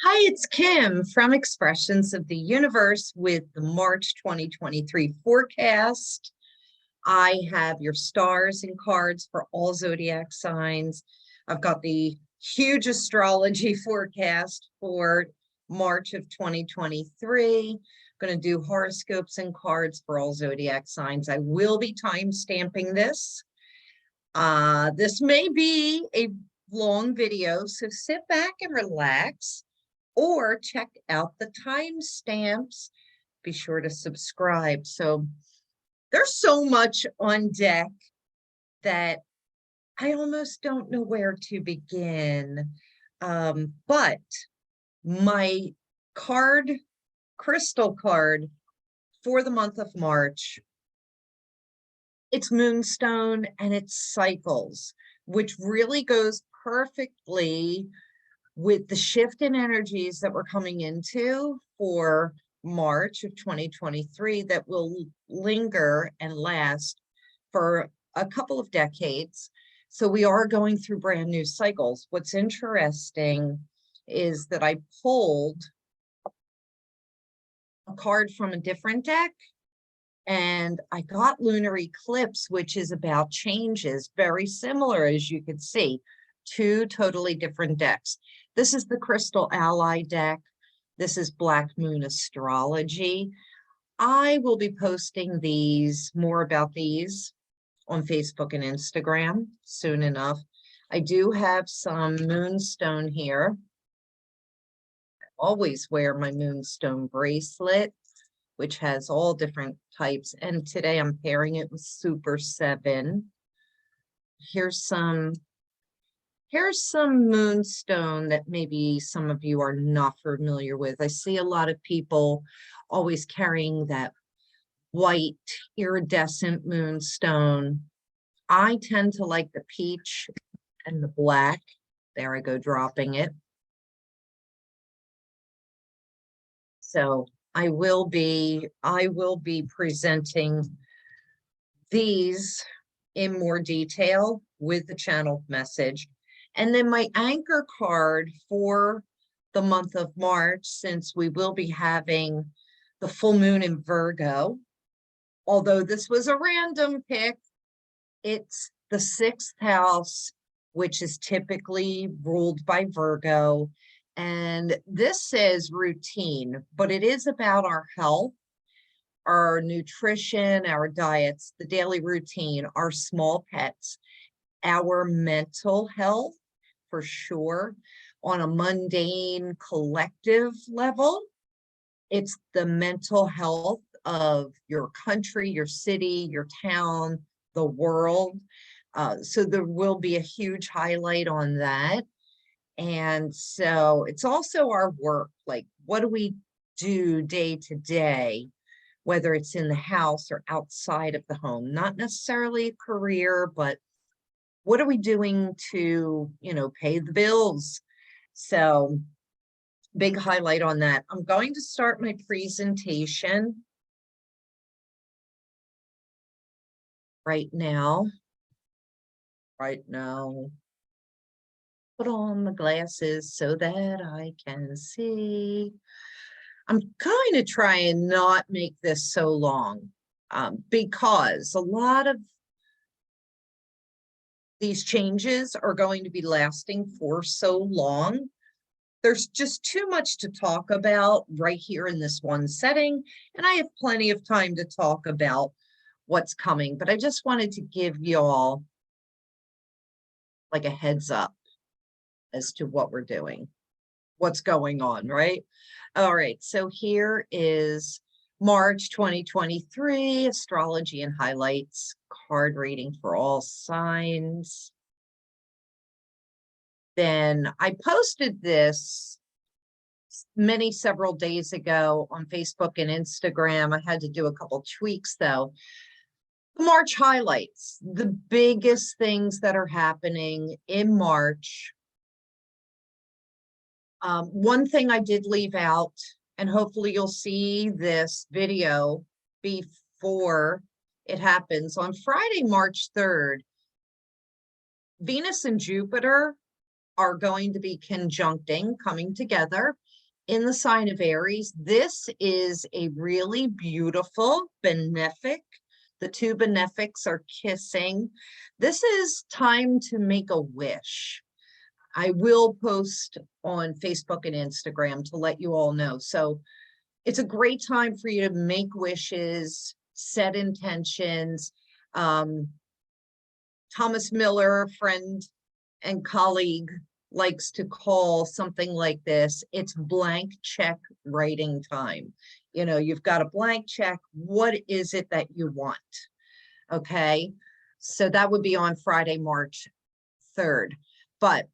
Hi, it's Kim from Expressions of the Universe with the March 2023 forecast. I have your stars and cards for all zodiac signs. I've got the huge astrology forecast for March of 2023. I'm going to do horoscopes and cards for all zodiac signs. I will be time stamping this. This may be a long video, so sit back and relax. Or check out the timestamps. Be sure to subscribe. So there's so much on deck that I almost don't know where to begin. But my crystal card for the month of March, it's Moonstone and it's cycles, which really goes perfectly with the shift in energies that we're coming into for March of 2023 that will linger and last for a couple of decades. So we are going through brand new cycles. What's interesting is that I pulled a card from a different deck and I got Lunar Eclipse, which is about changes, very similar, as you could see, two totally different decks. This is the Crystal Ally deck. This is Black Moon Astrology. I will be posting more about these on Facebook and Instagram soon enough. I do have some Moonstone here. I always wear my Moonstone bracelet, which has all different types. And today I'm pairing it with Super 7. Here's some Moonstone that maybe some of you are not familiar with. I see a lot of people always carrying that white iridescent Moonstone. I tend to like the peach and the black. There I go, dropping it. So I will be presenting these in more detail with the channel message. And then my anchor card for the month of March, since we will be having the full moon in Virgo, although this was a random pick, it's the 6th house, which is typically ruled by Virgo. And this says routine, but it is about our health, our nutrition, our diets, the daily routine, our small pets, our mental health, for sure. On a mundane collective level, it's the mental health of your country, your city, your town, the world. So there will be a huge highlight on that. And so it's also our work, like what do we do day to day, whether it's in the house or outside of the home, not necessarily a career, but what are we doing to, pay the bills? So big highlight on that. I'm going to start my presentation right now. Put on the glasses so that I can see. I'm going to try and not make this so long because a lot of these changes are going to be lasting for so long. There's just too much to talk about right here in this one setting, and I have plenty of time to talk about what's coming, but I just wanted to give y'all like a heads up as to what we're doing, what's going on, right? All right, so here is March 2023 astrology and highlights card reading for all signs. Then I posted this several days ago on Facebook and Instagram. I had to do a couple tweaks though. March highlights, the biggest things that are happening in March. One thing I did leave out, and hopefully you'll see this video before it happens. On Friday, March 3rd, Venus and Jupiter are going to be conjuncting, coming together in the sign of Aries. This is a really beautiful benefic. The two benefics are kissing. This is time to make a wish. I will post on Facebook and Instagram to let you all know. So it's a great time for you to make wishes, set intentions. Thomas Miller, friend and colleague, likes to call something like this, it's blank check writing time. You know, you've got a blank check. What is it that you want? Okay, so that would be on Friday, March 3rd. But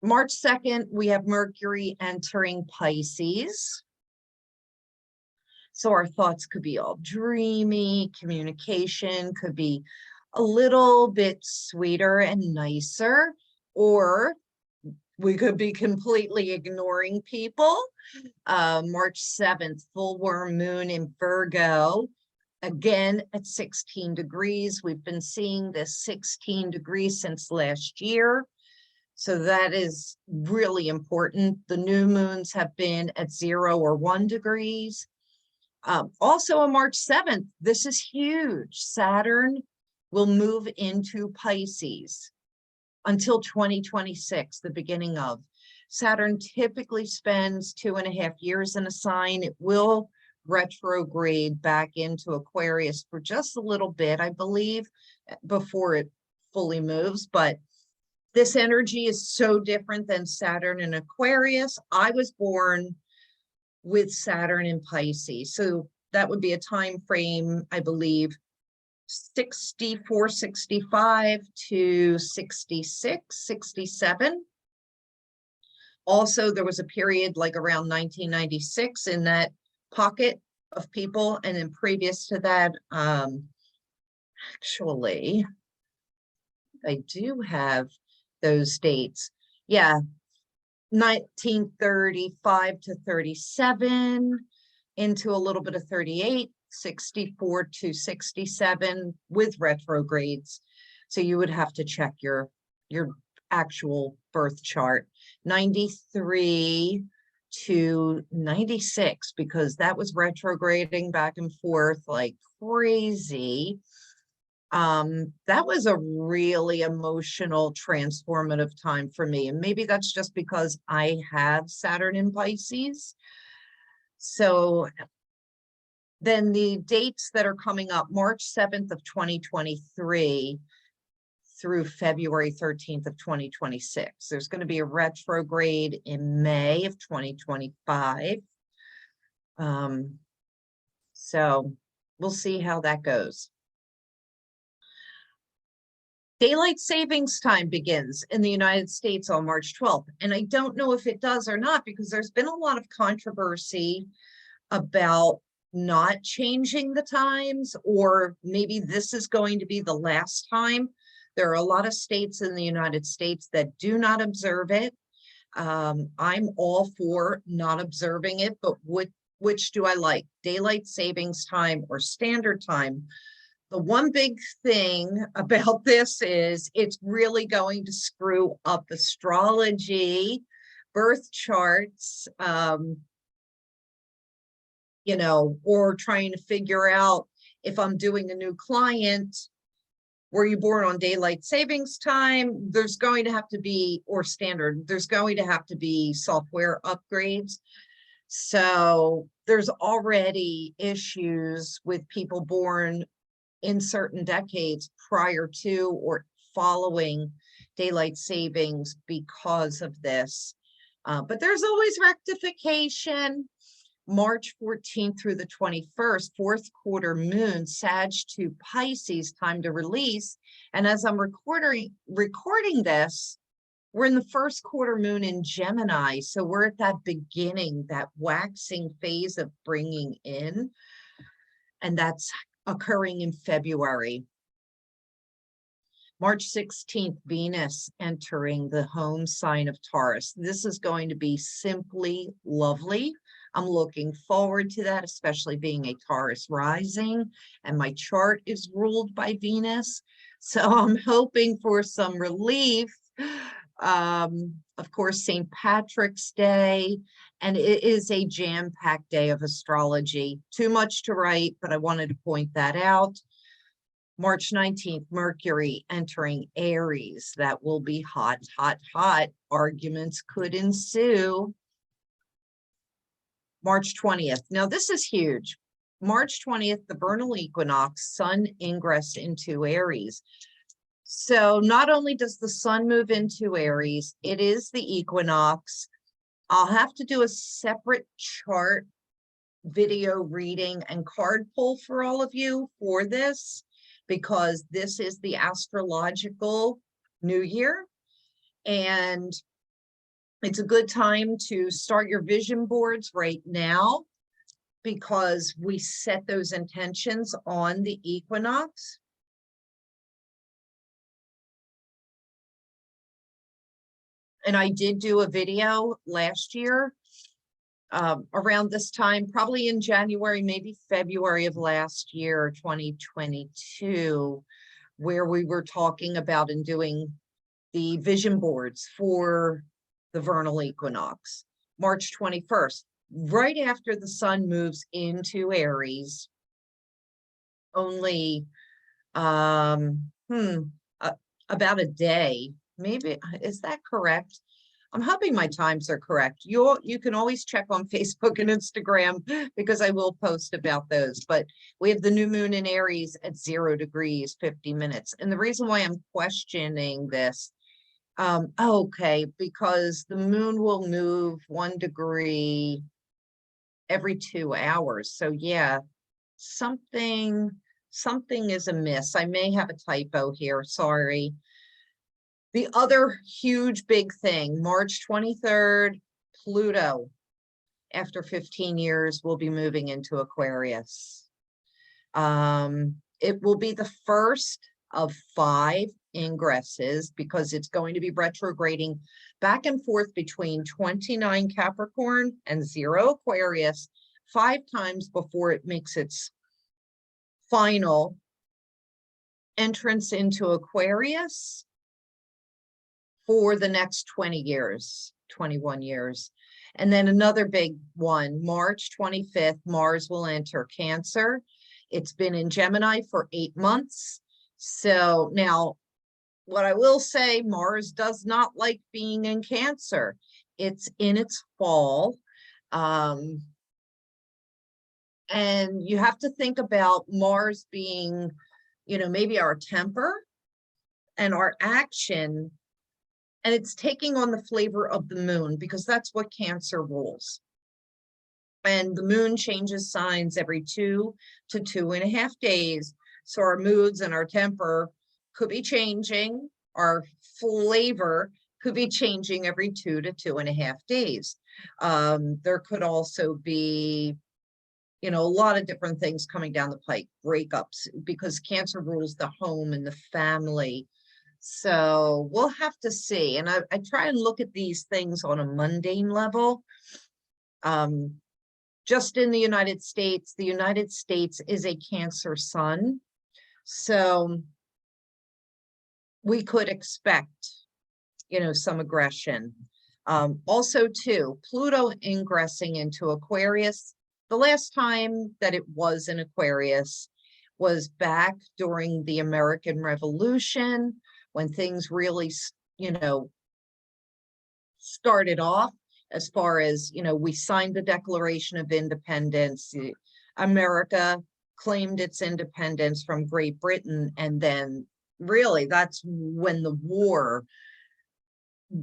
March 2nd, we have Mercury entering Pisces. So our thoughts could be all dreamy, communication could be a little bit sweeter and nicer, or we could be completely ignoring people. March 7th, full worm moon in Virgo, again at 16 degrees. We've been seeing this 16 degrees since last year. So that is really important. The new moons have been at 0 or 1 degrees. Also on March 7th, this is huge. Saturn will move into Pisces until 2026, the beginning of. Saturn typically spends 2.5 years in a sign. It will retrograde back into Aquarius for just a little bit, I believe, before it fully moves. But this energy is so different than Saturn in Aquarius. I was born with Saturn in Pisces, so that would be a time frame, I believe, 64, 65 to 66, 67. Also, there was a period like around 1996 in that pocket of people, and then previous to that, actually, I do have those dates. Yeah, 1935 to 37, into a little bit of 38, 64 to 67 with retrogrades. So you would have to check your actual birth chart. 93 to 96, because that was retrograding back and forth like crazy. That was a really emotional, transformative time for me. And maybe that's just because I have Saturn in Pisces. So then the dates that are coming up, March 7th of 2023 through February 13th of 2026. There's going to be a retrograde in May of 2025. So we'll see how that goes. Daylight savings time begins in the United States on March 12th. And I don't know if it does or not, because there's been a lot of controversy about not changing the times, or maybe this is going to be the last time. There are a lot of states in the United States that do not observe it. I'm all for not observing it, but which do I like? Daylight savings time or standard time? The one big thing about this is it's really going to screw up astrology, birth charts, you know, or trying to figure out if I'm doing a new client, were you born on daylight savings time? There's going to have to be, or standard, there's going to have to be software upgrades. So there's already issues with people born in certain decades prior to or following daylight savings because of this. But there's always rectification. March 14th through the 21st, fourth quarter moon, Sag to Pisces, time to release. And as I'm recording this, we're in the first quarter moon in Gemini. So we're at that beginning, that waxing phase of bringing in. And that's occurring in February. March 16th, Venus entering the home sign of Taurus. This is going to be simply lovely. I'm looking forward to that, especially being a Taurus rising, and my chart is ruled by Venus. So I'm hoping for some relief Of course, St. Patrick's Day, and it is a jam-packed day of astrology. Too much to write, but I wanted to point that out. March 19th, Mercury entering Aries. That will be hot, hot, hot. Arguments could ensue. March 20th. Now, this is huge. March 20th, the vernal equinox, Sun ingress into Aries. So not only does the sun move into Aries, it is the equinox. I'll have to do a separate chart, video reading, and card pull for all of you for this, because this is the astrological new year. And it's a good time to start your vision boards right now, because we set those intentions on the equinox. And I did do a video last year around this time, probably in January, maybe February of last year, 2022, where we were talking about and doing the vision boards for the vernal equinox. March 21st, right after the sun moves into Aries, only about a day. Maybe, is that correct? I'm hoping my times are correct. You can always check on Facebook and Instagram, because I will post about those. But we have the new moon in Aries at 0 degrees, 50 minutes. And the reason why I'm questioning this, okay, because the moon will move 1 degree every 2 hours. So yeah, something is amiss. I may have a typo here, sorry. The other huge big thing, March 23rd, Pluto, after 15 years, will be moving into Aquarius. It will be the first of 5 ingresses, because it's going to be retrograding back and forth between 29 Capricorn and 0 Aquarius 5 times before it makes its final entrance into Aquarius for the next 20 years, 21 years. And then another big one, March 25th, Mars will enter Cancer. It's been in Gemini for 8 months. So now, what I will say, Mars does not like being in Cancer. It's in its fall. And you have to think about Mars being, maybe our temper and our action. And it's taking on the flavor of the moon, because that's what Cancer rules. And the moon changes signs every 2 to 2.5 days. So our moods and our temper could be changing. Our flavor could be changing every 2 to 2.5 days. There could also be, a lot of different things coming down the pike, breakups, because Cancer rules the home and the family. So we'll have to see. And I try and look at these things on a mundane level. Just in the United States is a Cancer sun. So we could expect, some aggression. Also too, Pluto ingressing into Aquarius. The last time that it was in Aquarius was back during the American Revolution, when things really, started off, as far as, we signed the Declaration of Independence. America claimed its independence from Great Britain. And then really, that's when the war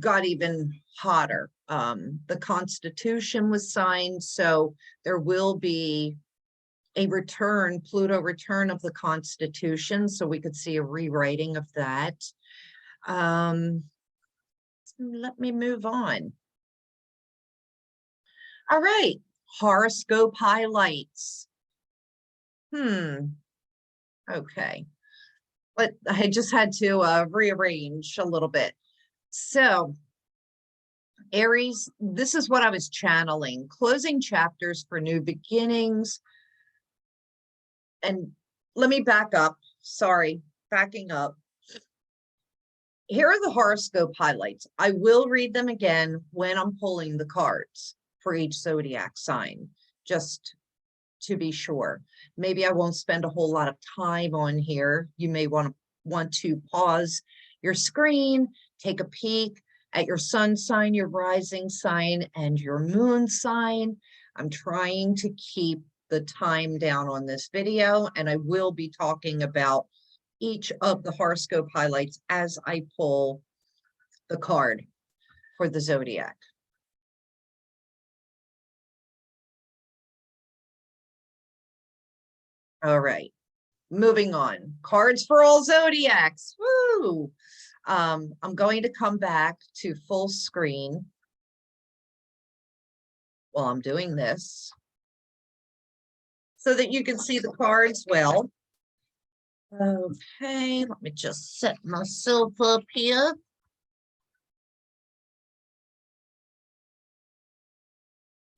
got even hotter. The Constitution was signed, so there will be a return, Pluto return of the Constitution, so we could see a rewriting of that. Let me move on. All right, horoscope highlights. Okay, but I just had to rearrange a little bit. So Aries, this is what I was channeling: closing chapters for new beginnings. And let me back up. Sorry, backing up. here are the horoscope highlights. I will read them again when I'm pulling the cards for each zodiac sign, just to be sure. Maybe I won't spend a whole lot of time on here. You may want to pause your screen, take a peek at your sun sign, your rising sign, and your moon sign. I'm trying to keep the time down on this video, and I will be talking about each of the horoscope highlights as I pull the card for the zodiac. All right, moving on. Cards for all zodiacs. Woo! I'm going to come back to full screen while I'm doing this so that you can see the cards well. Okay, let me just set myself up here.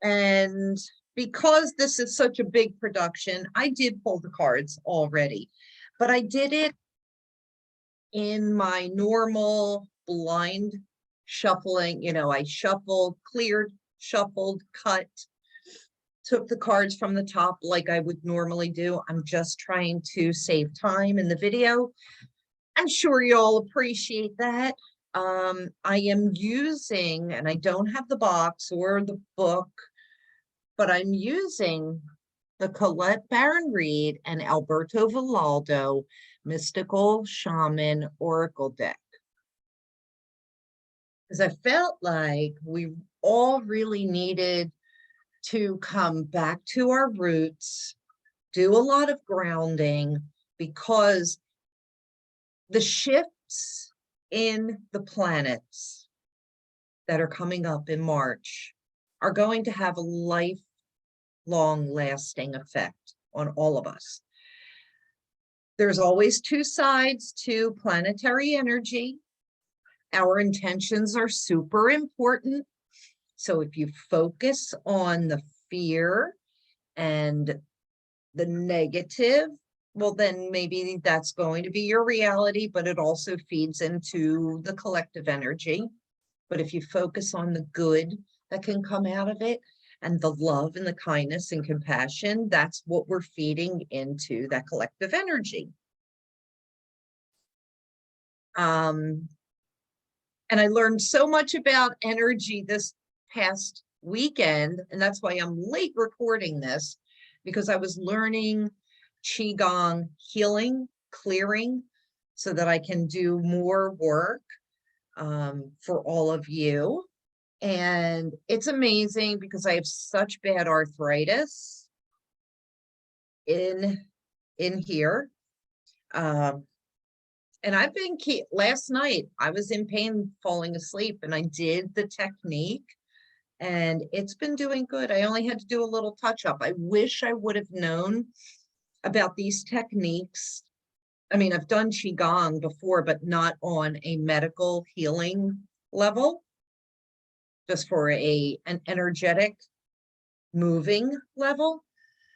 And because this is such a big production, I did pull the cards already, but I did it in my normal blind shuffling. You know, I shuffled, cleared, shuffled, cut, took the cards from the top like I would normally do. I'm just trying to save time in the video. I'm sure you all appreciate that. I am using, and I don't have the box or the book, but I'm using the Colette Baron Reed and Alberto Villaldo Mystical Shaman Oracle deck. Because I felt like we all really needed to come back to our roots, do a lot of grounding, because the shifts in the planets that are coming up in March are going to have a lifelong lasting effect on all of us. There's always two sides to planetary energy. Our intentions are super important. So if you focus on the fear and the negative, well, then maybe that's going to be your reality, but it also feeds into the collective energy. But if you focus on the good that can come out of it, and the love and the kindness and compassion, that's what we're feeding into that collective energy. And I learned so much about energy this past weekend, and that's why I'm late recording this, because I was learning Qigong healing, clearing, so that I can do more work for all of you. And it's amazing because I have such bad arthritis in here. And I've been last night, I was in pain falling asleep, and I did the technique, and it's been doing good. I only had to do a little touch up. I wish I would have known about these techniques. I mean, I've done Qigong before, but not on a medical healing level, just for an energetic moving level.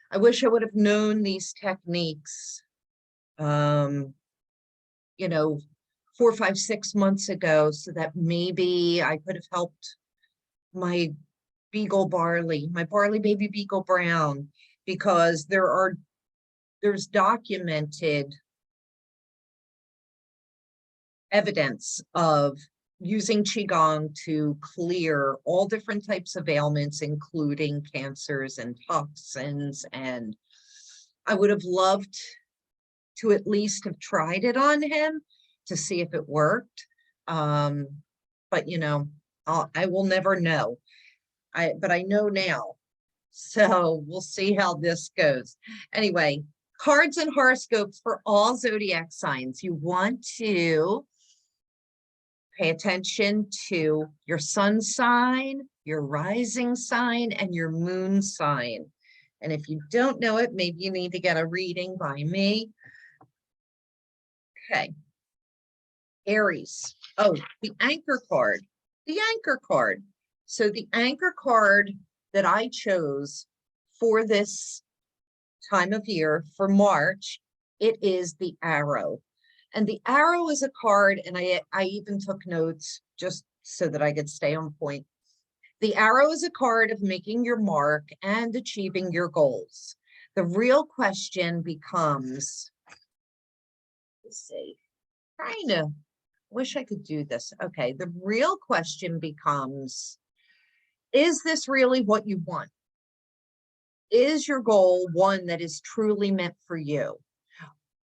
I wish I would have known these techniques, you know, 4, 5, 6 months ago, so that maybe I could have helped my Beagle Barley, my Barley baby Beagle Brown, because there's documented evidence of using Qigong to clear all different types of ailments, including cancers and toxins. And I would have loved to at least have tried it on him to see if it worked. But you know, I will never know. But I know now. So we'll see how this goes. Anyway, cards and horoscopes for all zodiac signs. You want to pay attention to your sun sign, your rising sign, and your moon sign. And if you don't know it, maybe you need to get a reading by me. Okay. Aries. Oh, the anchor card. The anchor card. So the anchor card that I chose for this time of year, for March, it is the arrow. And the arrow is a card, and I even took notes just so that I could stay on point. The arrow is a card of making your mark and achieving your goals. The real question becomes, let's see, trying to, wish I could do this. Okay, the real question becomes, is this really what you want? Is your goal one that is truly meant for you?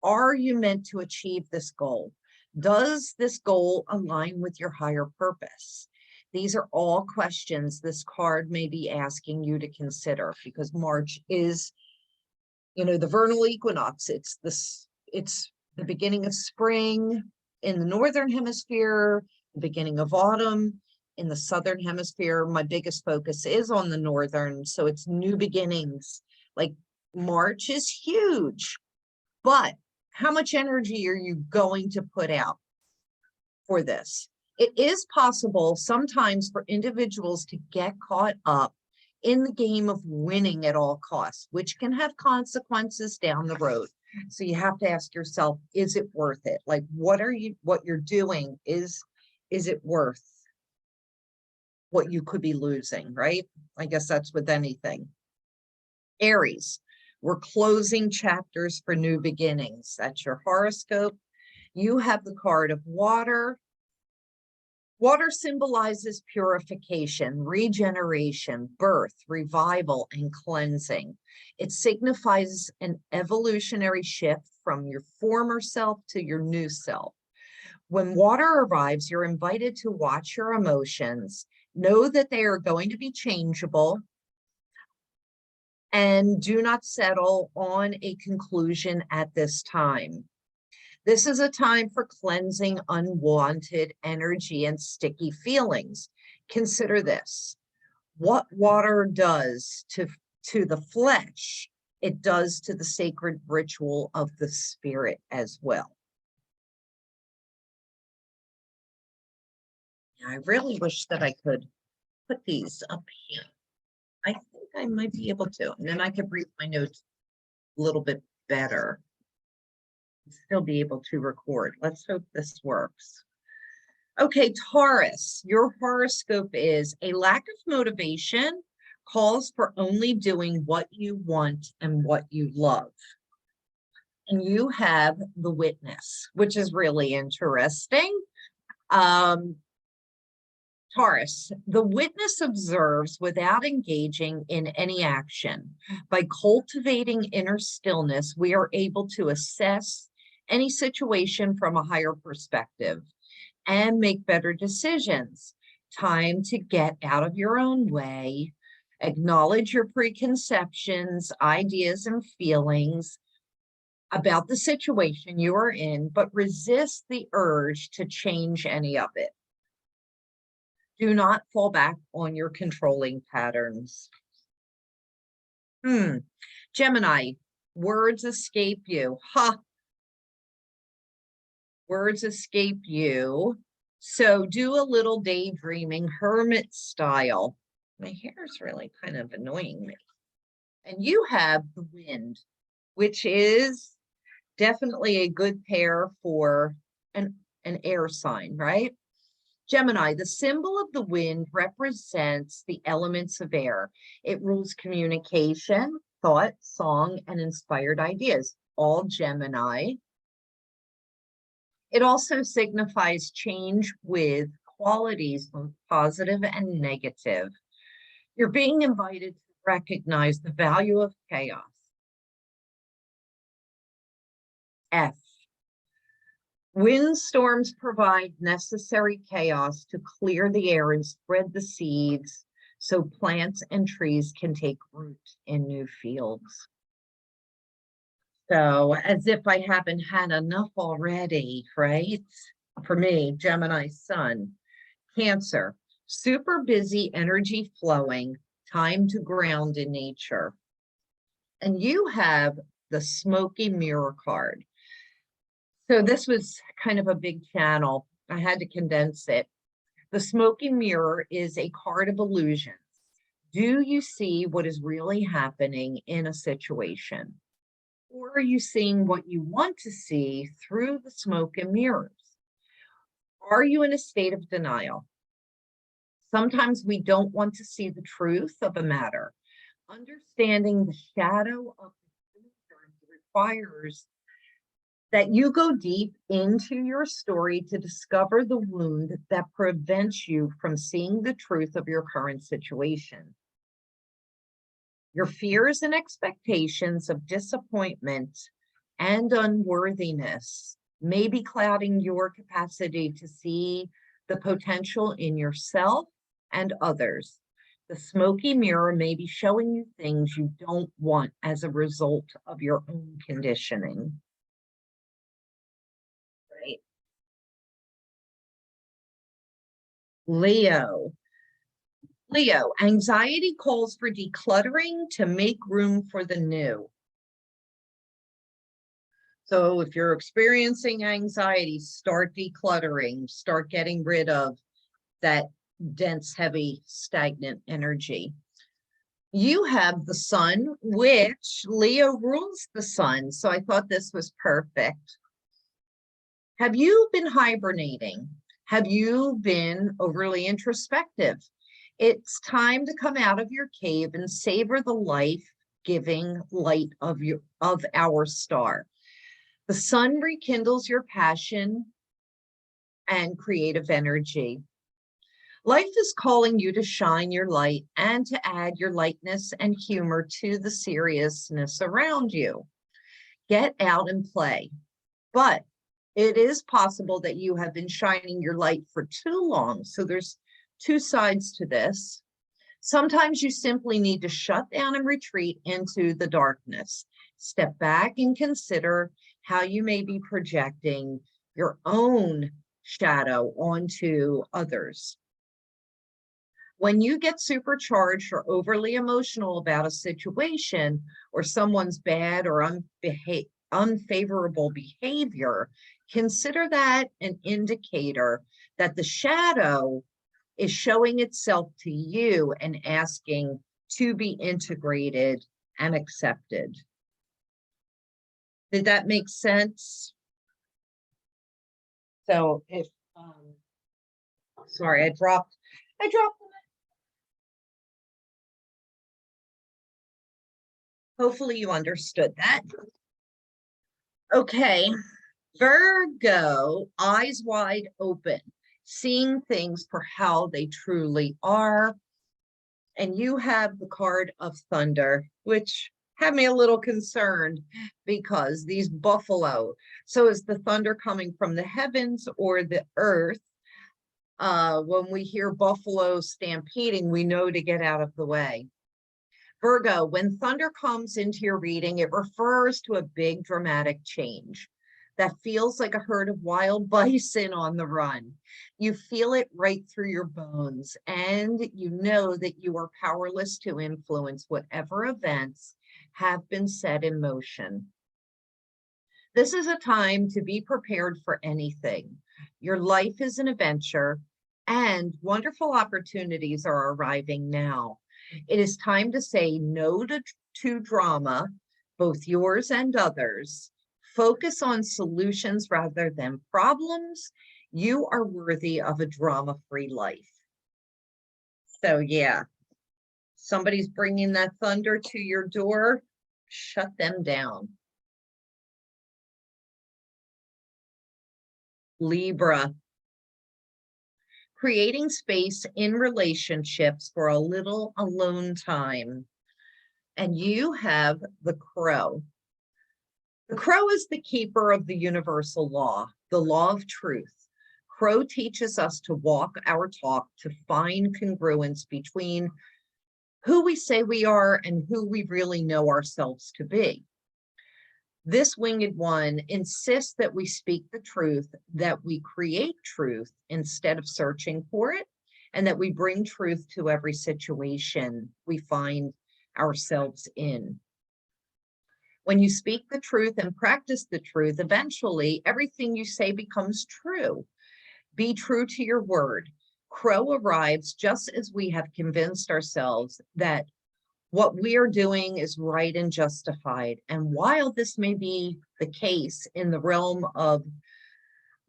Are you meant to achieve this goal? Does this goal align with your higher purpose? These are all questions this card may be asking you to consider, because March is, you know, the vernal equinox. It's the beginning of spring in the northern hemisphere, the beginning of autumn in the southern hemisphere. My biggest focus is on the northern, so it's new beginnings. Like, March is huge, but how much energy are you going to put out for this? It is possible sometimes for individuals to get caught up in the game of winning at all costs, which can have consequences down the road. So you have to ask yourself, is it worth it? Like, what you're doing, is it worth what you could be losing, right? I guess that's with anything. Aries, we're closing chapters for new beginnings. That's your horoscope. You have the card of water. Water symbolizes purification, regeneration, birth, revival, and cleansing. It signifies an evolutionary shift from your former self to your new self. When water arrives, you're invited to watch your emotions, know that they are going to be changeable, and do not settle on a conclusion at this time. This is a time for cleansing unwanted energy and sticky feelings. Consider this. What water does to the flesh, it does to the sacred ritual of the spirit as well. I really wish that I could put these up here. I think I might be able to, and then I could read my notes a little bit better. Still be able to record. Let's hope this works. Okay, Taurus, your horoscope is a lack of motivation calls for only doing what you want and what you love. And you have the Witness, which is really interesting. Taurus, the Witness observes without engaging in any action. By cultivating inner stillness, we are able to assess any situation from a higher perspective and make better decisions. Time to get out of your own way, acknowledge your preconceptions, ideas, and feelings about the situation you are in, but resist the urge to change any of it. Do not fall back on your controlling patterns. Gemini, words escape you. Words escape you. So do a little daydreaming, hermit style. My hair is really kind of annoying me. And you have the Wind, which is definitely a good pair for an air sign, right? Gemini, the symbol of the wind represents the elements of air. It rules communication, thought, song, and inspired ideas. All Gemini. It also signifies change with qualities, both positive and negative. You're being invited to recognize the value of chaos. F. Windstorms provide necessary chaos to clear the air and spread the seeds so plants and trees can take root in new fields. So, as if I haven't had enough already, right? For me, Gemini Sun. Cancer, super busy, energy flowing, time to ground in nature. And you have the Smoky Mirror card. So this was kind of a big channel. I had to condense it. The Smoky Mirror is a card of illusions. Do you see what is really happening in a situation? Or are you seeing what you want to see through the smoke and mirrors? Are you in a state of denial? Sometimes we don't want to see the truth of a matter. Understanding the shadow of the future requires that you go deep into your story to discover the wound that prevents you from seeing the truth of your current situation. Your fears and expectations of disappointment and unworthiness may be clouding your capacity to see the potential in yourself and others. The smoky mirror may be showing you things you don't want as a result of your own conditioning. Right. Leo, anxiety calls for decluttering to make room for the new. So if you're experiencing anxiety, start decluttering, start getting rid of that dense, heavy, stagnant energy. You have the sun, which Leo rules the sun. So I thought this was perfect. Have you been hibernating? Have you been overly introspective? It's time to come out of your cave and savor the life-giving light of our star. The sun rekindles your passion and creative energy. Life is calling you to shine your light and to add your lightness and humor to the seriousness around you. Get out and play. But it is possible that you have been shining your light for too long. So there's two sides to this. Sometimes you simply need to shut down and retreat into the darkness. Step back and consider how you may be projecting your own shadow onto others. When you get supercharged or overly emotional about a situation or someone's bad or unfavorable behavior, consider that an indicator that the shadow is showing itself to you and asking to be integrated and accepted. Did that make sense? So if, sorry, I dropped them. Hopefully you understood that. Okay, Virgo, eyes wide open, seeing things for how they truly are. And you have the card of thunder, which had me a little concerned because these buffalo. So is the thunder coming from the heavens or the earth? When we hear buffalo stampeding, we know to get out of the way. Virgo, when thunder comes into your reading, it refers to a big dramatic change that feels like a herd of wild bison on the run. You feel it right through your bones, and you know that you are powerless to influence whatever events have been set in motion. This is a time to be prepared for anything. Your life is an adventure, and wonderful opportunities are arriving now. It is time to say no to drama, both yours and others. Focus on solutions rather than problems. You are worthy of a drama-free life. So yeah, somebody's bringing that thunder to your door, shut them down. Libra. Creating space in relationships for a little alone time. And you have the crow. The crow is the keeper of the universal law, the law of truth. Crow teaches us to walk our talk, to find congruence between who we say we are and who we really know ourselves to be. This winged one insists that we speak the truth, that we create truth instead of searching for it, and that we bring truth to every situation we find ourselves in. When you speak the truth and practice the truth, eventually everything you say becomes true. Be true to your word. Crow arrives just as we have convinced ourselves that What we are doing is right and justified. And while this may be the case in the realm of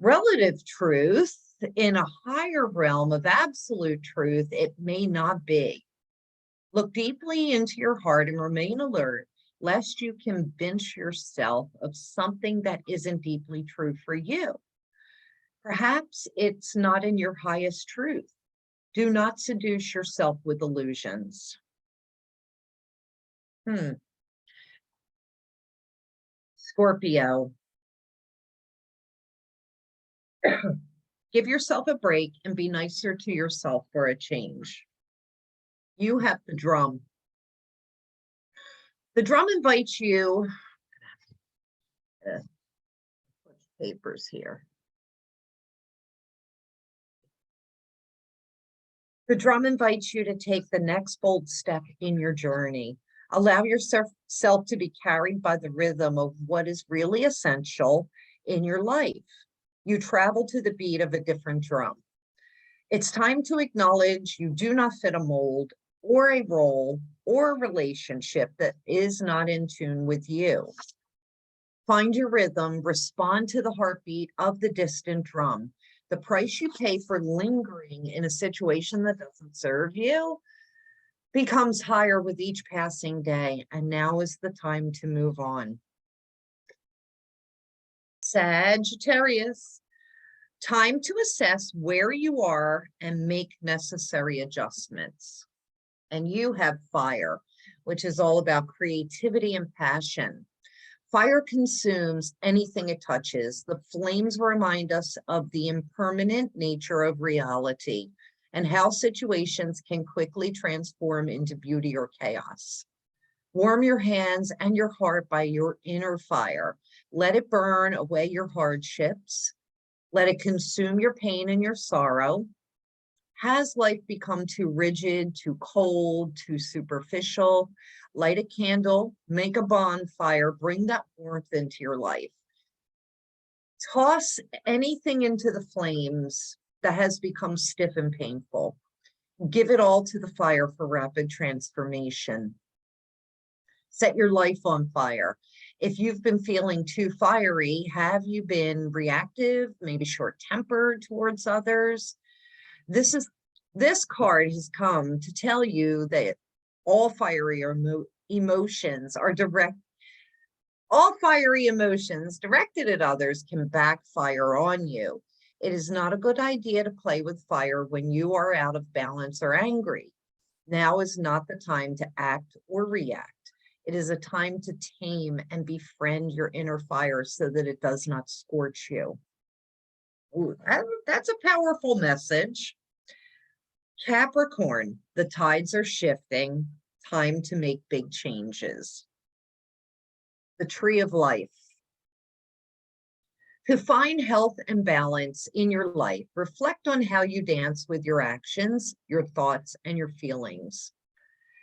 relative truth, in a higher realm of absolute truth, it may not be. Look deeply into your heart and remain alert, lest you convince yourself of something that isn't deeply true for you. Perhaps it's not in your highest truth. Do not seduce yourself with illusions. Scorpio. Give yourself a break and be nicer to yourself for a change. You have the drum. The drum invites you, papers here. The drum invites you to take the next bold step in your journey. Allow yourself to be carried by the rhythm of what is really essential in your life. You travel to the beat of a different drum. It's time to acknowledge you do not fit a mold or a role or a relationship that is not in tune with you. Find your rhythm, respond to the heartbeat of the distant drum. The price you pay for lingering in a situation that doesn't serve you becomes higher with each passing day, and now is the time to move on. Sagittarius, time to assess where you are and make necessary adjustments. And you have fire, which is all about creativity and passion. Fire consumes anything it touches. The flames remind us of the impermanent nature of reality and how situations can quickly transform into beauty or chaos. Warm your hands and your heart by your inner fire. Let it burn away your hardships. Let it consume your pain and your sorrow. Has life become too rigid, too cold, too superficial? Light a candle, make a bonfire, bring that warmth into your life. Toss anything into the flames that has become stiff and painful. Give it all to the fire for rapid transformation. Set your life on fire. If you've been feeling too fiery, have you been reactive, maybe short-tempered towards others? This card has come to tell you that all fiery emotions directed at others can backfire on you. It is not a good idea to play with fire when you are out of balance or angry. Now is not the time to act or react. It is a time to tame and befriend your inner fire so that it does not scorch you. Ooh, that's a powerful message. Capricorn, the tides are shifting. Time to make big changes. The tree of life. To find health and balance in your life, reflect on how you dance with your actions, your thoughts, and your feelings.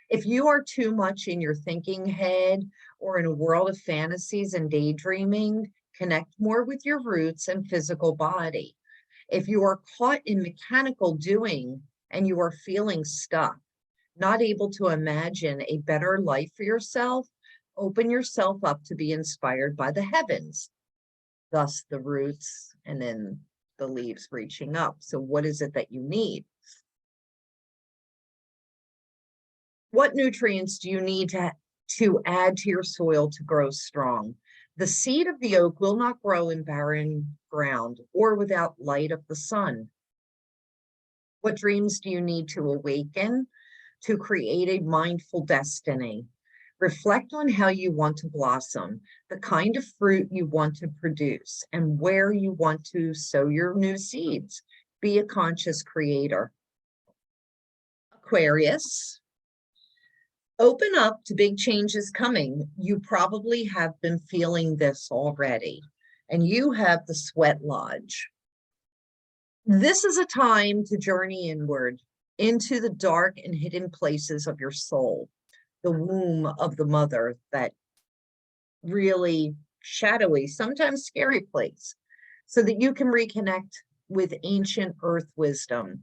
If you are too much in your thinking head or in a world of fantasies and daydreaming, connect more with your roots and physical body. If you are caught in mechanical doing and you are feeling stuck, not able to imagine a better life for yourself, open yourself up to be inspired by the heavens. Thus the roots and then the leaves reaching up. So what is it that you need? What nutrients do you need to add to your soil to grow strong? The seed of the oak will not grow in barren ground or without light of the sun. What dreams do you need to awaken to create a mindful destiny? Reflect on how you want to blossom, the kind of fruit you want to produce, and where you want to sow your new seeds. Be a conscious creator. Aquarius, open up to big changes coming. You probably have been feeling this already, and you have the sweat lodge. This is a time to journey inward into the dark and hidden places of your soul, the womb of the mother, that really shadowy, sometimes scary place, so that you can reconnect with ancient earth wisdom.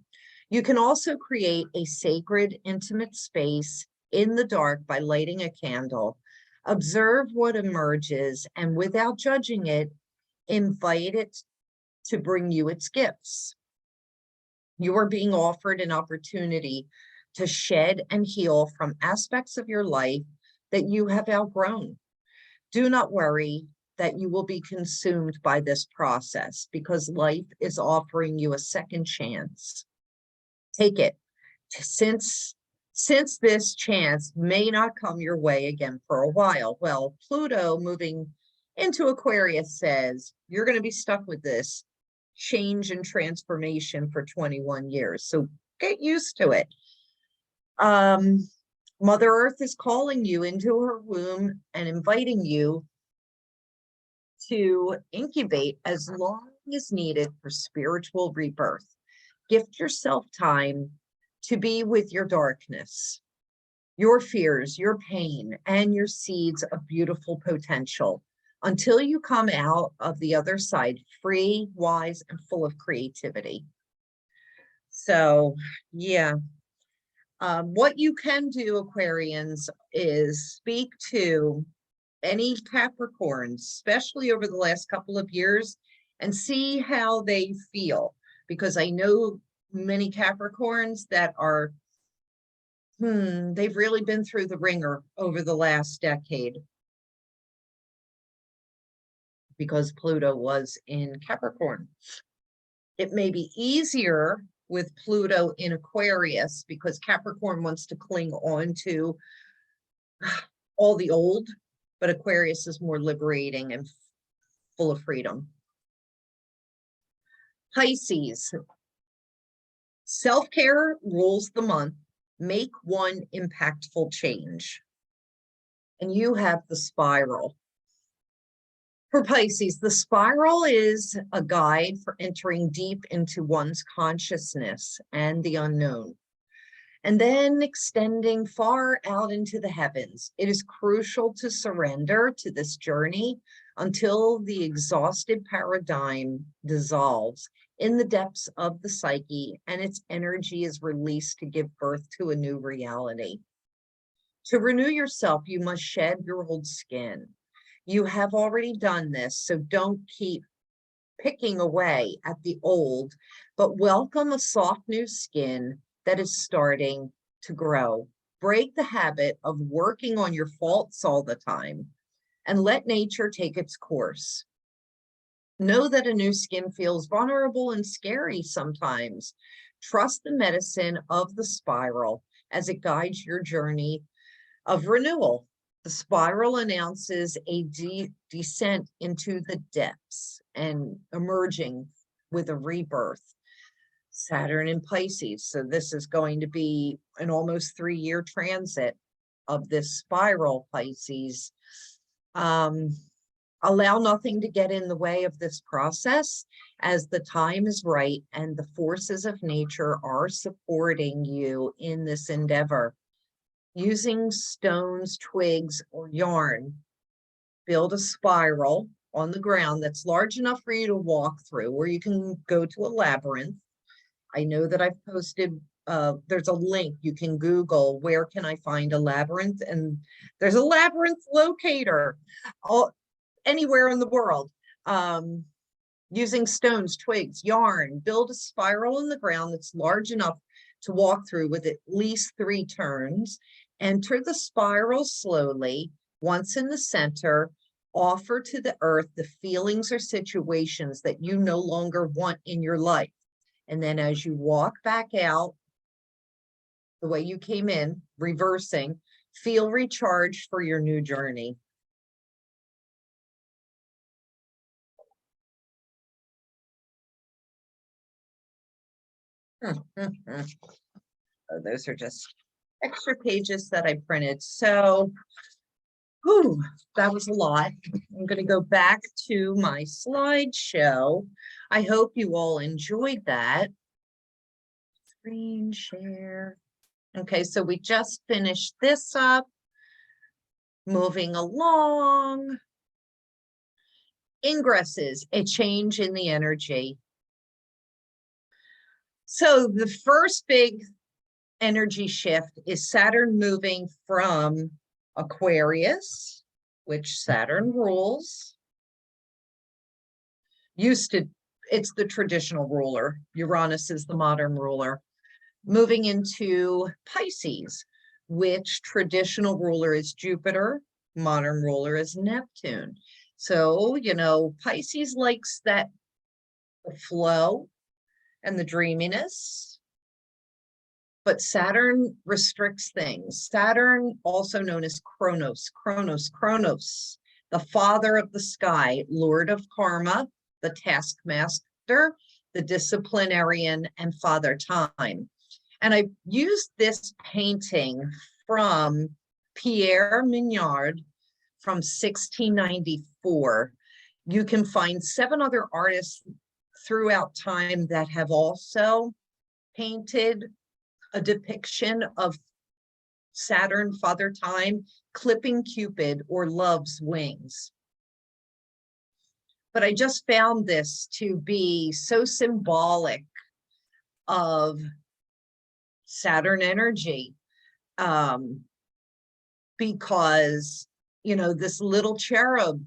You can also create a sacred, intimate space in the dark by lighting a candle. Observe what emerges, and without judging it, invite it to bring you its gifts. You are being offered an opportunity to shed and heal from aspects of your life that you have outgrown. Do not worry that you will be consumed by this process, because life is offering you a second chance. Take it, since this chance may not come your way again for a while. Well, Pluto moving into Aquarius says you're going to be stuck with this change and transformation for 21 years. So get used to it. Mother Earth is calling you into her womb and inviting you to incubate as long as needed for spiritual rebirth. Gift yourself time to be with your darkness, your fears, your pain, and your seeds of beautiful potential until you come out of the other side free, wise, and full of creativity. So, yeah. What you can do, Aquarians, is speak to any Capricorns, especially over the last couple of years, and see how they feel. Because I know many Capricorns that are, they've really been through the ringer over the last decade, because Pluto was in Capricorn. It may be easier with Pluto in Aquarius because Capricorn wants to cling on to all the old, but Aquarius is more liberating and full of freedom. Pisces. Self-care rules the month. Make one impactful change. And you have the spiral. For Pisces, the spiral is a guide for entering deep into one's consciousness and the unknown, and then extending far out into the heavens. It is crucial to surrender to this journey until the exhausted paradigm dissolves in the depths of the psyche and its energy is released to give birth to a new reality. To renew yourself, you must shed your old skin. You have already done this, so don't keep picking away at the old, but welcome a soft new skin that is starting to grow. Break the habit of working on your faults all the time and let nature take its course. Know that a new skin feels vulnerable and scary sometimes. Trust the medicine of the spiral as it guides your journey of renewal. The spiral announces a descent into the depths and emerging with a rebirth. Saturn in Pisces. So this is going to be an almost 3-year transit of this spiral, Pisces. Allow nothing to get in the way of this process, as the time is right and the forces of nature are supporting you in this endeavor. Using stones, twigs, or yarn, build a spiral on the ground that's large enough for you to walk through, or you can go to a labyrinth. I know that I've posted, there's a link, you can Google, where can I find a labyrinth? And there's a labyrinth locator anywhere in the world. Using stones, twigs, yarn, build a spiral in the ground that's large enough to walk through with at least 3 turns. Enter the spiral slowly. Once in the center, offer to the earth the feelings or situations that you no longer want in your life. And then as you walk back out the way you came in, reversing, feel recharged for your new journey. Oh, those are just extra pages that I printed. So, that was a lot. I'm going to go back to my slideshow. I hope you all enjoyed that. Screen share. Okay, so we just finished this up. Moving along. Ingresses, a change in the energy. So the first big energy shift is Saturn moving from Aquarius, which Saturn rules. It's the traditional ruler. Uranus is the modern ruler. Moving into Pisces, which traditional ruler is Jupiter, modern ruler is Neptune. So, Pisces likes the flow and the dreaminess, but Saturn restricts things. Saturn, also known as Kronos, the father of the sky, lord of karma, the taskmaster, the disciplinarian, and father time. And I used this painting from Pierre Mignard from 1694. You can find 7 other artists throughout time that have also painted a depiction of Saturn, father time, clipping Cupid or love's wings. But I just found this to be so symbolic of Saturn energy, because, this little cherub,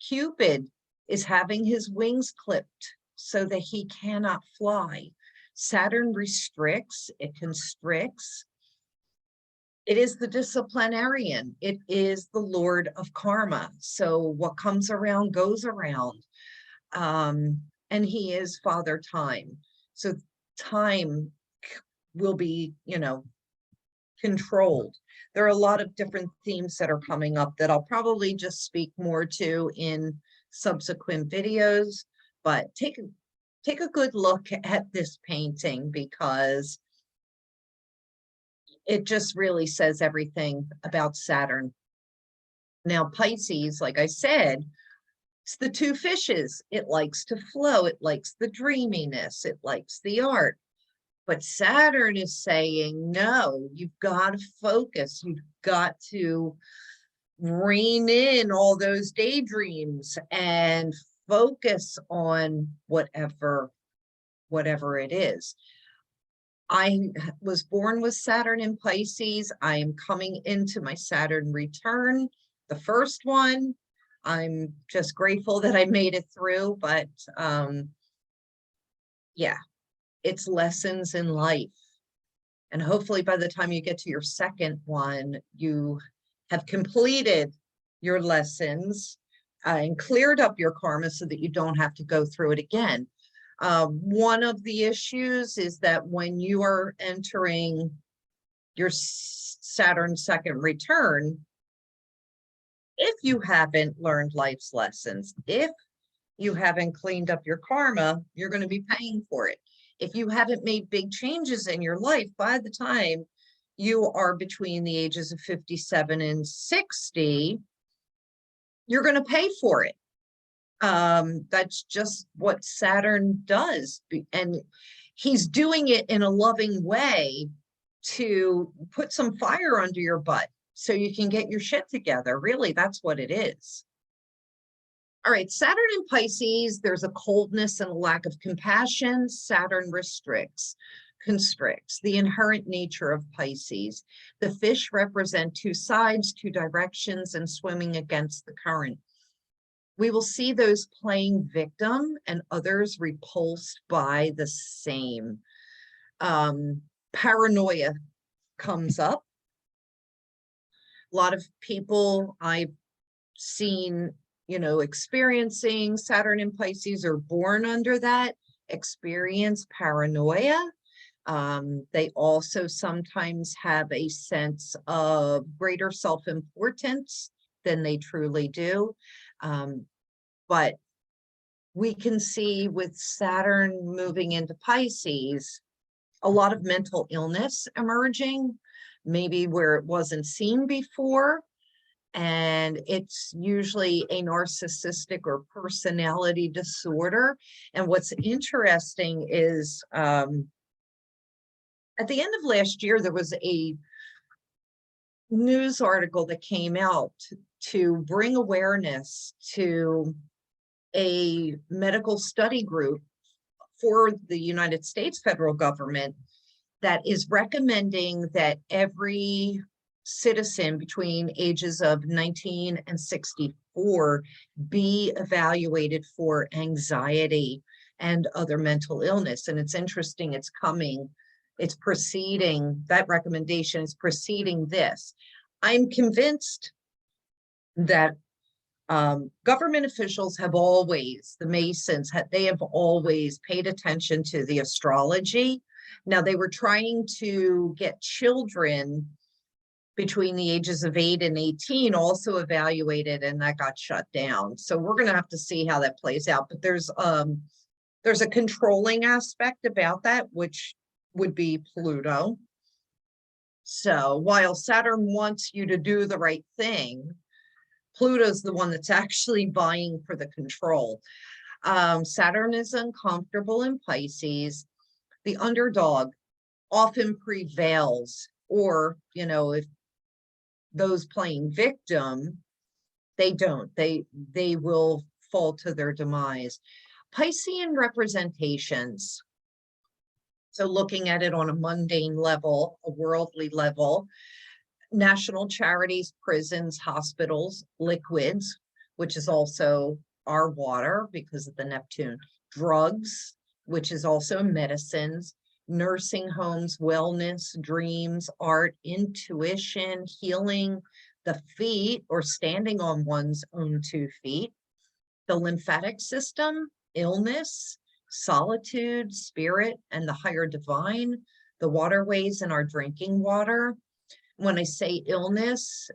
Cupid, is having his wings clipped so that he cannot fly. Saturn restricts, it constricts. It is the disciplinarian. It is the lord of karma. So what comes around goes around. And he is father time. So time will be, controlled. There are a lot of different themes that are coming up that I'll probably just speak more to in subsequent videos, but take a good look at this painting because it just really says everything about Saturn. Now, Pisces, like I said, it's the 2 fishes. It likes to flow. It likes the dreaminess. It likes the art. But Saturn is saying, no, you've got to focus. You've got to rein in all those daydreams and focus on whatever it is. I was born with Saturn in Pisces. I am coming into my Saturn return, the first one. I'm just grateful that I made it through, but yeah, it's lessons in life. And hopefully by the time you get to your second one, you have completed your lessons and cleared up your karma so that you don't have to go through it again. One of the issues is that when you are entering your Saturn second return, if you haven't learned life's lessons, if you haven't cleaned up your karma, you're going to be paying for it. If you haven't made big changes in your life by the time you are between the ages of 57 and 60, you're going to pay for it. That's just what Saturn does. And he's doing it in a loving way to put some fire under your butt so you can get your shit together. Really, that's what it is. All right, Saturn in Pisces, there's a coldness and a lack of compassion. Saturn constricts the inherent nature of Pisces. The fish represent 2 sides, 2 directions, and swimming against the current. We will see those playing victim and others repulsed by the same. Paranoia comes up. A lot of people I've seen, experiencing Saturn in Pisces or born under that, experience paranoia. They also sometimes have a sense of greater self-importance than they truly do. But we can see with Saturn moving into Pisces, a lot of mental illness emerging, maybe where it wasn't seen before. And it's usually a narcissistic or personality disorder. And what's interesting is at the end of last year, there was a news article that came out to bring awareness to a medical study group for the United States federal government that is recommending that every citizen between ages of 19 and 64 be evaluated for anxiety and other mental illness. And it's interesting, it's preceding, that recommendation is preceding this. I'm convinced that government officials have always, the Masons, they have always paid attention to the astrology. Now, they were trying to get children between the ages of 8 and 18 also evaluated, and that got shut down. So we're going to have to see how that plays out. But there's a controlling aspect about that, which would be Pluto. So while Saturn wants you to do the right thing, Pluto's the one that's actually vying for the control. Saturn is uncomfortable in Pisces. The underdog often prevails, or, you know, if those playing victim, they don't. They will fall to their demise. Piscean representations. So looking at it on a mundane level, a worldly level, national charities, prisons, hospitals, liquids, which is also our water because of the Neptune, drugs, which is also medicines, nursing homes, wellness, dreams, art, intuition, healing, the feet, or standing on one's own 2 feet, the lymphatic system, illness, solitude, spirit, and the higher divine, the waterways in our drinking water. When I say illness,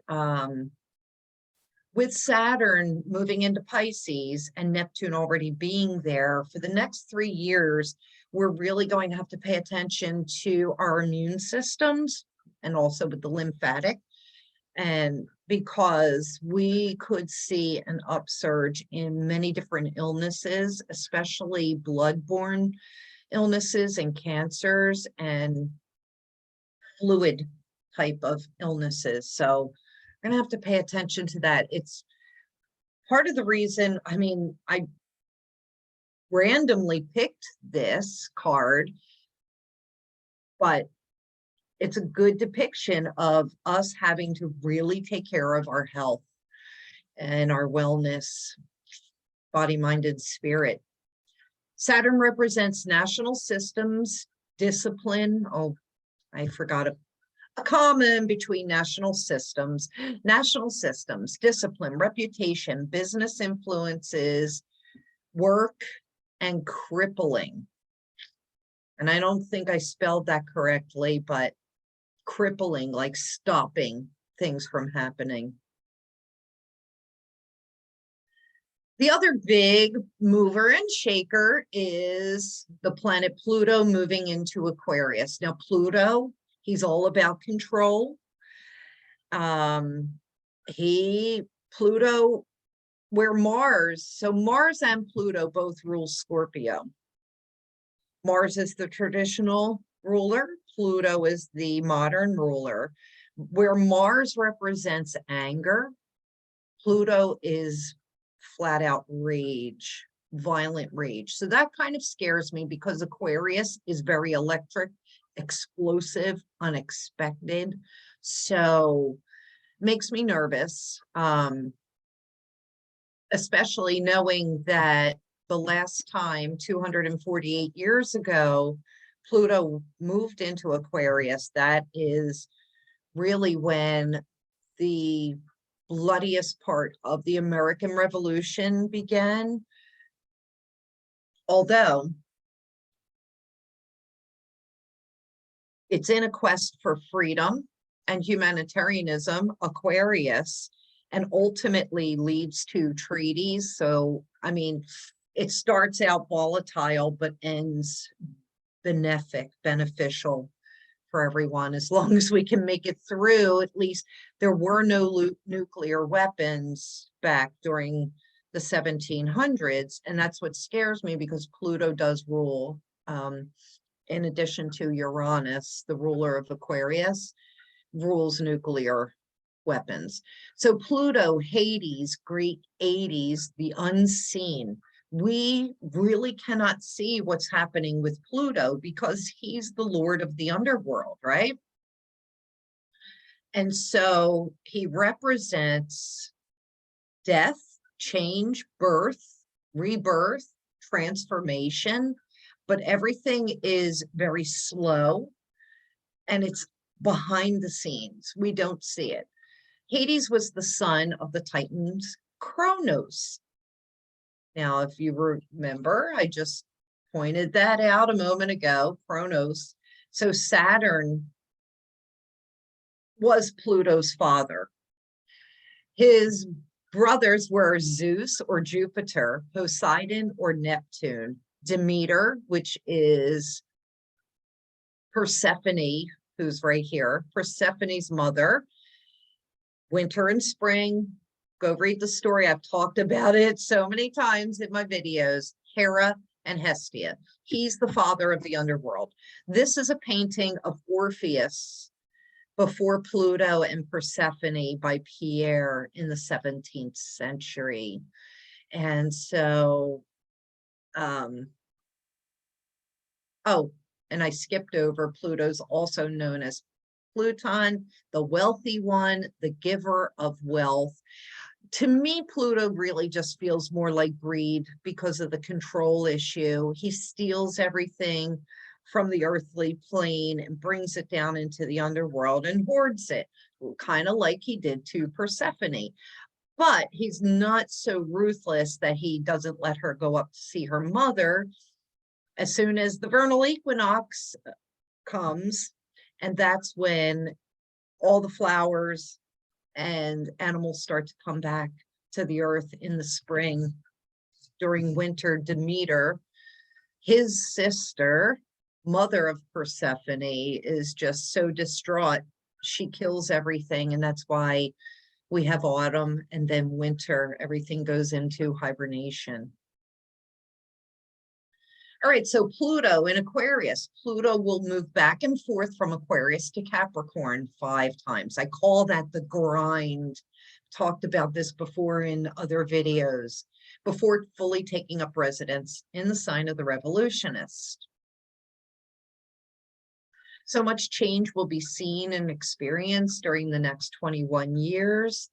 with Saturn moving into Pisces and Neptune already being there for the next 3 years, we're really going to have to pay attention to our immune systems and also with the lymphatic. And because we could see an upsurge in many different illnesses, especially bloodborne illnesses and cancers and fluid type of illnesses. So we're going to have to pay attention to that. It's part of the reason, I mean, I randomly picked this card, but it's a good depiction of us having to really take care of our health and our wellness, body, mind, and spirit. Saturn represents national systems, discipline. Oh, I forgot a common between national systems, discipline, reputation, business influences, work, and crippling. And I don't think I spelled that correctly, but crippling, like stopping things from happening. The other big mover and shaker is the planet Pluto moving into Aquarius. Now, Pluto, he's all about control. Pluto, where Mars, so Mars and Pluto both rule Scorpio. Mars is the traditional ruler. Pluto is the modern ruler. Where Mars represents anger, Pluto is flat out rage, violent rage. So that kind of scares me because Aquarius is very electric, explosive, unexpected. So makes me nervous, especially knowing that the last time, 248 years ago, Pluto moved into Aquarius. That is really when the bloodiest part of the American Revolution began. Although it's in a quest for freedom and humanitarianism, Aquarius, and ultimately leads to treaties. So, I mean, it starts out volatile, but ends benefic, beneficial for everyone. As long as we can make it through, at least there were no nuclear weapons back during the 1700s. And that's what scares me because Pluto does rule, in addition to Uranus, the ruler of Aquarius, rules nuclear weapons. So Pluto, Hades, Greek 80s, the unseen, we really cannot see what's happening with Pluto because he's the lord of the underworld, right? And so he represents death, change, birth, rebirth, transformation, but everything is very slow and it's behind the scenes. We don't see it. Hades was the son of the Titans, Kronos. Now, if you remember, I just pointed that out a moment ago, Kronos. So Saturn was Pluto's father. His brothers were Zeus or Jupiter, Poseidon or Neptune, Demeter, which is Persephone, who's right here, Persephone's mother, winter and spring. Go read the story. I've talked about it so many times in my videos. Hera and Hestia. He's the father of the underworld. This is a painting of Orpheus before Pluto and Persephone by Pierre in the 17th century. And so, oh, and I skipped over Pluto's also known as Pluton, the wealthy one, the giver of wealth. To me, Pluto really just feels more like greed because of the control issue. He steals everything from the earthly plane and brings it down into the underworld and hoards it, kind of like he did to Persephone. But he's not so ruthless that he doesn't let her go up to see her mother as soon as the vernal equinox comes. And that's when all the flowers and animals start to come back to the earth in the spring. During winter, Demeter, his sister, mother of Persephone, is just so distraught. She kills everything, and that's why we have autumn and then winter. Everything goes into hibernation. All right, so Pluto in Aquarius. Pluto will move back and forth from Aquarius to Capricorn 5 times. I call that the grind. Talked about this before in other videos, before fully taking up residence in the sign of the revolutionist. So much change will be seen and experienced during the next 21 years.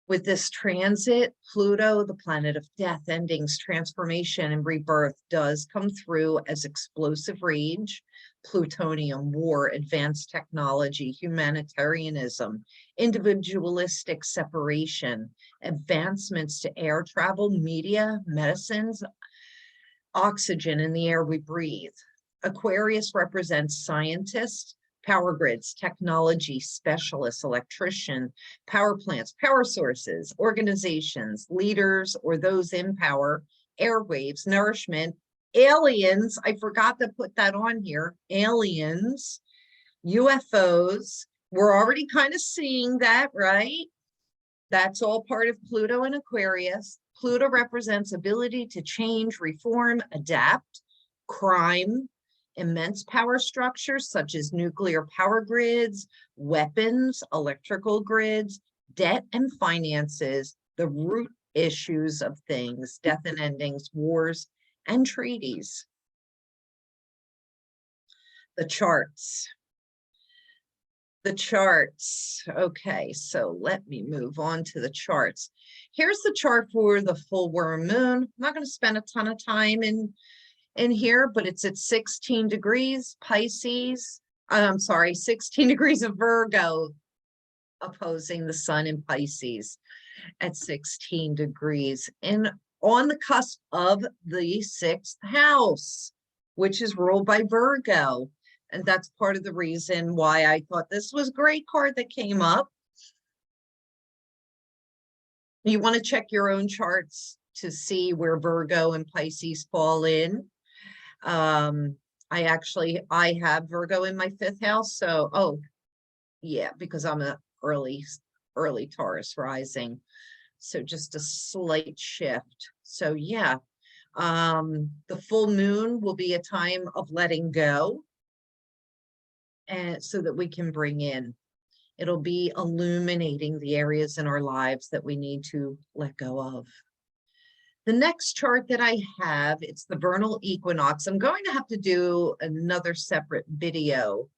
With this transit, Pluto, the planet of death, endings, transformation, and rebirth, does come through as explosive rage, plutonium, war, advanced technology, humanitarianism, individualistic separation, advancements to air travel, media, medicines, oxygen in the air we breathe. Aquarius represents scientists, power grids, technology specialists, electrician, power plants, power sources, organizations, leaders, or those in power, airwaves, nourishment, aliens. I forgot to put that on here. Aliens, UFOs. We're already kind of seeing that, right? That's all part of Pluto and Aquarius. Pluto represents ability to change, reform, adapt, crime, immense power structures such as nuclear power grids, weapons, electrical grids, debt and finances, the root issues of things, death and endings, wars, and treaties. The charts. The charts. Okay, so let me move on to the charts. Here's the chart for the full worm moon. I'm not going to spend a ton of time in here, but it's at 16 degrees Pisces. I'm sorry, 16 degrees of Virgo opposing the sun in Pisces at 16 degrees and on the cusp of the 6th house, which is ruled by Virgo. And that's part of the reason why I thought this was a great card that came up. You want to check your own charts to see where Virgo and Pisces fall in. I have Virgo in my 5th house. So, oh yeah, because I'm an early Taurus rising. So just a slight shift. So yeah, the full moon will be a time of letting go. And so that we can bring in, it'll be illuminating the areas in our lives that we need to let go of. The next chart that I have, it's the vernal equinox. I'm going to have to do another separate video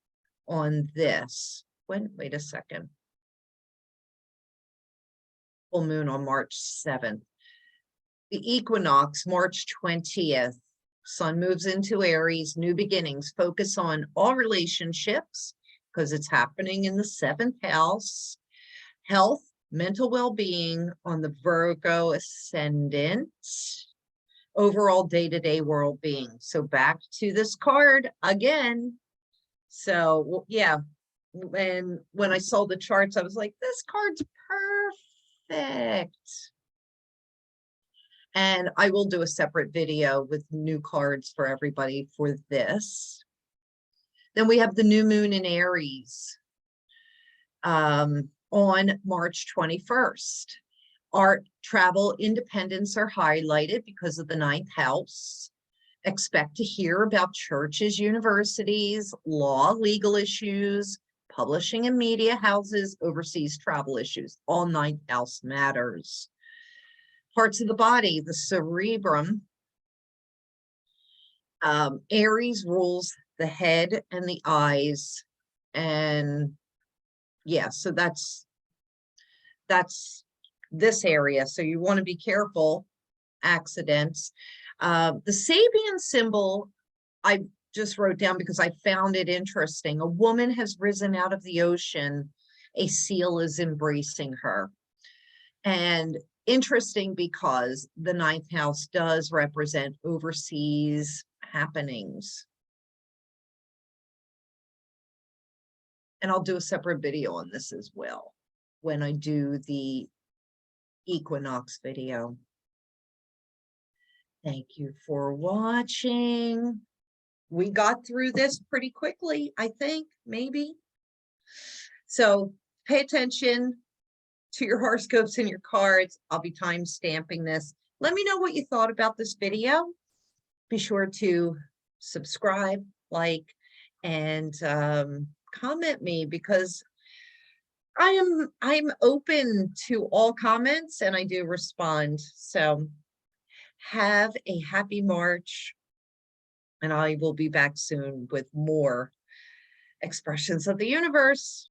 on this. Wait a second. Full moon on March 7th. The equinox, March 20th. Sun moves into Aries, new beginnings. Focus on all relationships because it's happening in the 7th house. Health, mental well-being on the Virgo ascendant. Overall day-to-day world being. So back to this card again. So yeah, when I saw the charts, I was like, this card's perfect. And I will do a separate video with new cards for everybody for this. Then we have the new moon in Aries on March 21st. Art, travel, independence are highlighted because of the 9th house. Expect to hear about churches, universities, law, legal issues, publishing and media houses, overseas travel issues. All 9th house matters. Parts of the body, the cerebrum. Aries rules the head and the eyes. And yeah, so that's this area. So you want to be careful, accidents. The Sabian symbol, I just wrote down because I found it interesting. A woman has risen out of the ocean. A seal is embracing her. And interesting because the 9th house does represent overseas happenings. And I'll do a separate video on this as well when I do the equinox video. Thank you for watching. We got through this pretty quickly, I think, maybe. So pay attention to your horoscopes and your cards. I'll be time stamping this. Let me know what you thought about this video. Be sure to subscribe, like, and comment me because I'm open to all comments and I do respond. So have a happy March, and I will be back soon with more expressions of the universe.